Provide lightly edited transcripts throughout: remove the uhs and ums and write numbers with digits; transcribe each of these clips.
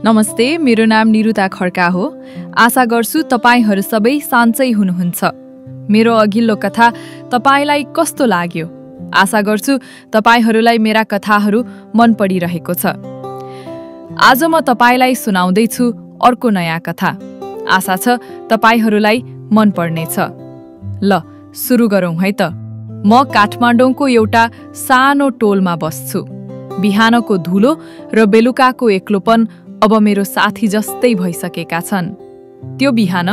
नमस्ते, मेरो नाम निरुता खड्का हो। आशा गर्छु तपाईहरू सबै सन्चै हुनुहुन्छ। मेरो अघिल्लो कथा तपाईलाई कस्तो लाग्यो? आशा गर्छु तपाईहरूलाई मेरा कथाहरू मन परिरहेको छ। आज म तपाईलाई सुनाउँदैछु अर्को नयाँ कथा। आशा छ तपाईहरूलाई मन पर्नेछ। ल सुरु गरौँ है त। म काठमाडौँको एउटा सानो टोलमा बस्छु। बिहानको धुलो र बेलुकाको एक्लोपन अब मेरो साथी जस्तै भइसकेका छन्। त्यो बिहान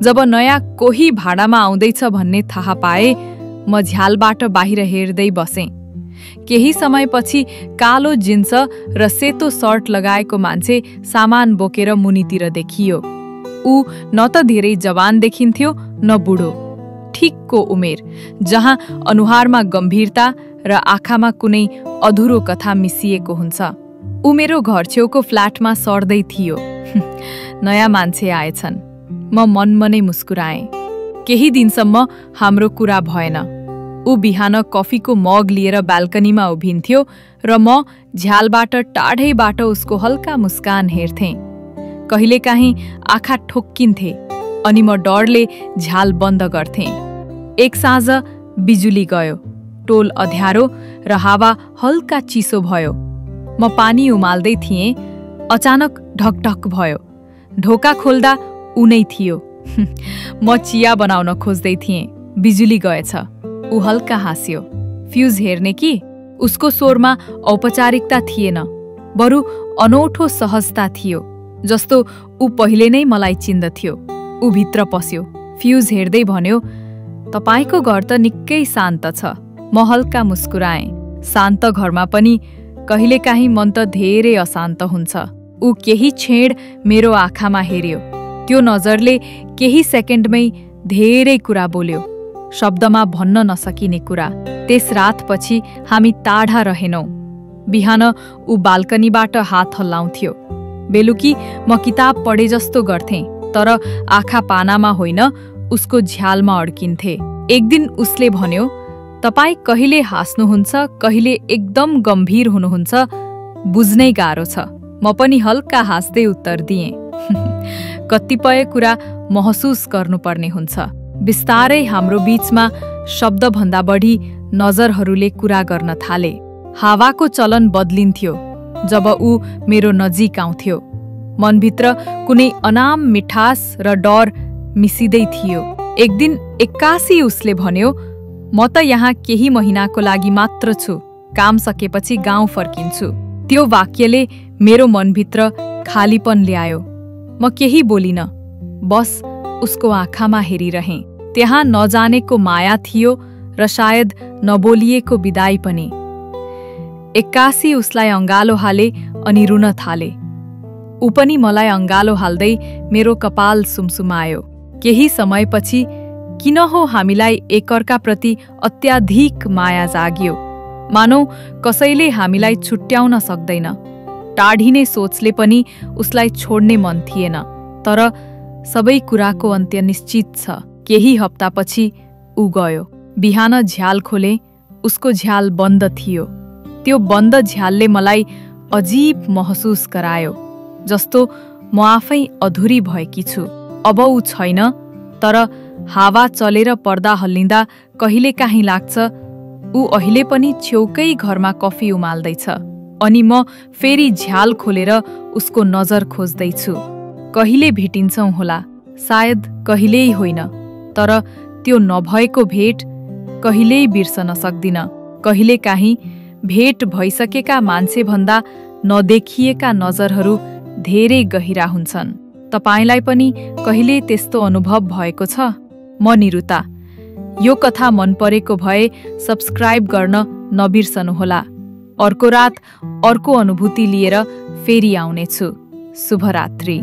जब नयाँ कोही भाडामा आउँदैछ भन्ने थाहा पाए, म झ्यालबाट बाहिर हेर्दै बसेँ। केही समयपछि कालो जिन्स र सेतो सर्ट लगाएको मान्छे सामान बोकेर मुनितिर देखियो। ऊ न त धेरै जवान देखिन्थ्यो न बुढो, ठिकको उमेर, जहाँ अनुहारमा गम्भीरता र आँखामा कुनै अधुरो कथा मिसिएको हुन्छ। ऊ मेरो घर छेउको फ्ल्याटमा सर्दै थियो। नयाँ मान्छे आएछन्। म मनमनै मुस्कुराएँ। केही दिनसम्म हाम्रो कुरा भएन। ऊ बिहान कफीको मग लिएर बाल्कनीमा उभिन्थ्यो र म झ्यालबाट टाढैबाट उसको हल्का मुस्कान हेर्थेँ। कहिलेकाहीँ आँखा ठोक्किन्थे अनि म डरले झ्याल बन्द गर्थेँ। एक साँझ बिजुली गयो। टोल अँध्यारो र हावा हल्का चिसो भयो। म पानी उमाल्दै थिएँ। अचानक ढकढक भयो। ढोका खोल्दा ऊ नै थियो। म चिया बनाउन खोज्दै थिएँ। बिजुली गएछ। ऊ हल्का हाँस्यो। फ्युज हेर्ने कि? उसको स्वरमा औपचारिकता थिएन, बरु अनौठो सहजता थियो, जस्तो ऊ पहिले नै मलाई चिन्दथ्यो। ऊ भित्र पस्यो। फ्युज हेर्दै भन्यो, "तपाईको घर त निकै शान्त छ।" म हल्का मुस्कुराएँ। शान्त घरमा पनि कहिलेकाहीँ मन त धेरै अशान्त हुन्छ। ऊ केही क्षण मेरो आँखामा हेर्यो। त्यो नजरले केही सेकेन्डमै धेरै कुरा बोल्यो, शब्दमा भन्न नसकिने कुरा। त्यस रातपछि हामी टाढा रहेनौँ। बिहान ऊ बाल्कनीबाट हात हल्लाउँथ्यो। बेलुकी म किताब पढे जस्तो गर्थेँ, तर आँखा पानामा होइन, उसको झ्यालमा अड्किन्थे। एक दिन उसले भन्यो, "तपाईँ कहिले हाँस्नुहुन्छ, कहिले एकदम गम्भीर हुनुहुन्छ, बुझ्नै गाह्रो छ।" म पनि हल्का हाँस्दै उत्तर दिएँ, "कतिपय कुरा महसुस गर्नुपर्ने हुन्छ।" बिस्तारै हाम्रो बीचमा शब्दभन्दा बढी नजरहरूले कुरा गर्न थाले। हावाको चलन बदलिन्थ्यो जब ऊ मेरो नजिक आउँथ्यो। मनभित्र कुनै अनाम मिठास र डर मिसिँदै थियो। एक दिन एक्कासी उसले भन्यो, "म त यहाँ केही महिनाको लागि मात्र छु। काम सकेपछि गाउँ फर्किन्छु।" त्यो वाक्यले मेरो मनभित्र खालीपन ल्यायो। म केही बोलिन, बस उसको आँखामा हेरिरहेँ। त्यहाँ नजानेको माया थियो र सायद नबोलिएको बिदाई पनि। एक्कासी उसलाई अँगालो हाले अनि रुन थाले। ऊ पनि मलाई अँगालो हाल्दै मेरो कपाल सुमसुमायो। केही समयपछि किन हो हामीलाई एकअर्काप्रति अत्याधिक माया जाग्यो, मानौ कसैले हामीलाई छुट्याउन सक्दैन। टाढिने सोचले पनि उसलाई छोड्ने मन थिएन। तर सबै कुराको अन्त्य निश्चित छ। केही हप्तापछि ऊ गयो। बिहान झ्याल खोले, उसको झ्याल बन्द थियो। त्यो बन्द झ्यालले मलाई अजीब महसुस गरायो, जस्तो म आफै अधुरी भएकी छु। अब ऊ छैन, तर हावा चलेर पर्दा हल्लिँदा कहिलेकाहीँ लाग्छ ऊ अहिले पनि छेउकै घरमा कफी उमाल्दैछ। अनि म फेरि झ्याल खोलेर उसको नजर खोज्दैछु। कहिले भेटिन्छौँ होला, सायद कहिल्यै होइन, तर त्यो नभएको भेट कहिल्यै बिर्सन सक्दिन। कहिलेकाहीँ भेट भइसकेका मान्छेभन्दा नदेखिएका नजरहरू धेरै गहिरा हुन्छन्। तपाईलाई पनि कहिले त्यस्तो अनुभव भएको छ? म निरुता। यो कथा मन परेको भए सब्स्क्राइब गर्न नबिर्सनुहोला। अर्को रात अर्को अनुभूति लिएर फेरि आउनेछु। शुभरात्रि।